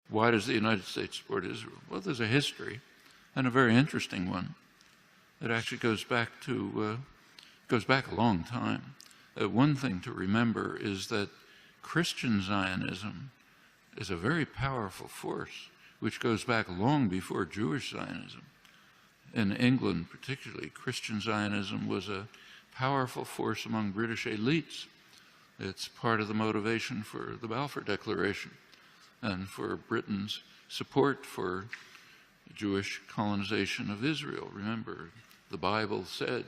Why does the United States support Israel? Well, there's a history, and a very interesting one. It actually goes back a long time. One thing to remember is that Christian Zionism is a very powerful force, which goes back long before Jewish Zionism. In England, particularly, Christian Zionism was a powerful force among British elites. It's part of the motivation for the Balfour Declaration and for Britain's support for Jewish colonization of Israel. Remember, the Bible said,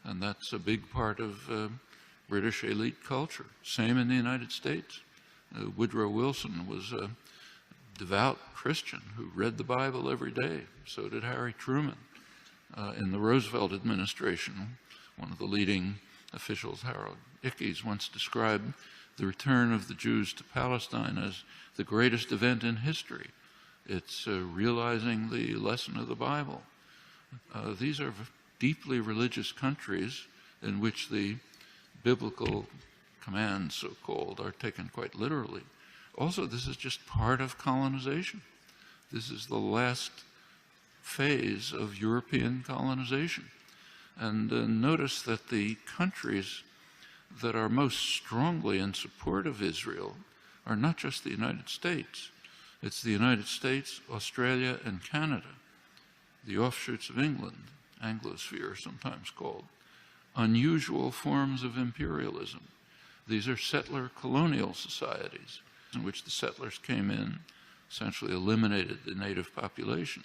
and that's a big part of British elite culture. Same in the United States. Woodrow Wilson was a devout Christian who read the Bible every day. So did Harry Truman. In the Roosevelt administration, one of the leading officials, Harold Ickes, once described the return of the Jews to Palestine as the greatest event in history. It's realizing the lesson of the Bible. These are deeply religious countries in which the biblical commands, so-called, are taken quite literally. Also, this is just part of colonization. This is the last phase of European colonization. And notice that the countries that are most strongly in support of Israel are not just the United States. It's the United States, Australia, and Canada, the offshoots of England, Anglosphere sometimes called, unusual forms of imperialism. These are settler colonial societies in which the settlers came in, essentially eliminated the native population,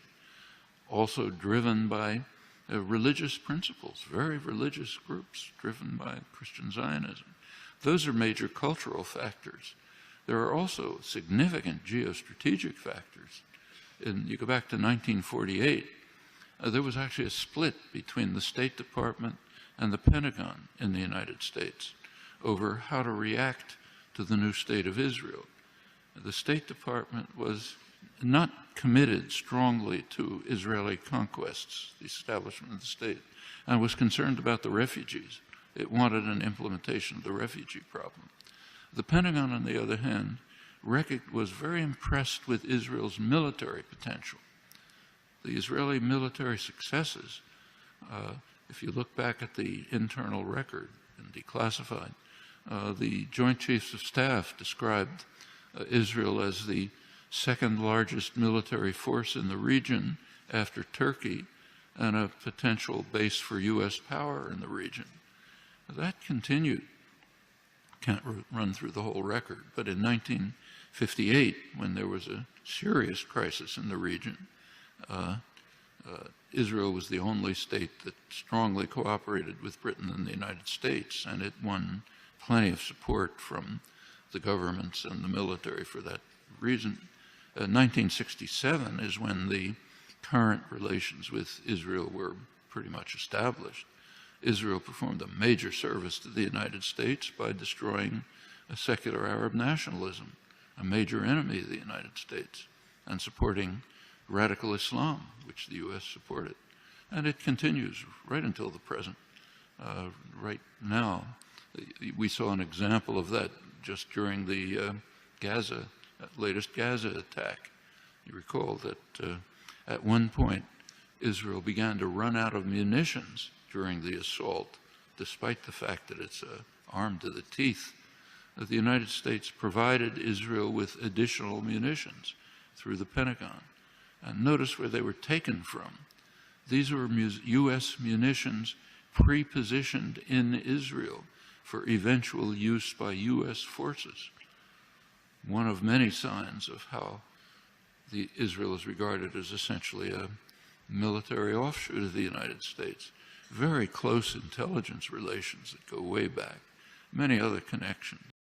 also driven by religious principles, very religious groups driven by Christian Zionism. Those are major cultural factors. There are also significant geostrategic factors. You go back to 1948, there was actually a split between the State Department and the Pentagon in the United States over how to react to the new state of Israel. The State Department was not committed strongly to Israeli conquests, the establishment of the state, and was concerned about the refugees. It wanted an implementation of the refugee problem. The Pentagon, on the other hand, was very impressed with Israel's military potential. The Israeli military successes, if you look back at the internal record and declassified, the Joint Chiefs of Staff described Israel as the second largest military force in the region after Turkey and a potential base for U.S. power in the region. That continued. Can't run through the whole record, but in 1958, when there was a serious crisis in the region, Israel was the only state that strongly cooperated with Britain and the United States, and it won plenty of support from the governments and the military for that reason. 1967 is when the current relations with Israel were pretty much established. Israel performed a major service to the United States by destroying a secular Arab nationalism, a major enemy of the United States, and supporting radical Islam, which the U.S. supported. And it continues right until the present. Right now, we saw an example of that just during the latest Gaza attack. You recall that at one point, Israel began to run out of munitions during the assault, despite the fact that it's armed to the teeth. The United States provided Israel with additional munitions through the Pentagon. And notice where they were taken from. These were U.S. munitions pre-positioned in Israel for eventual use by U.S. forces. One of many signs of how Israel is regarded as essentially a military offshoot of the United States. Very close intelligence relations that go way back, many other connections.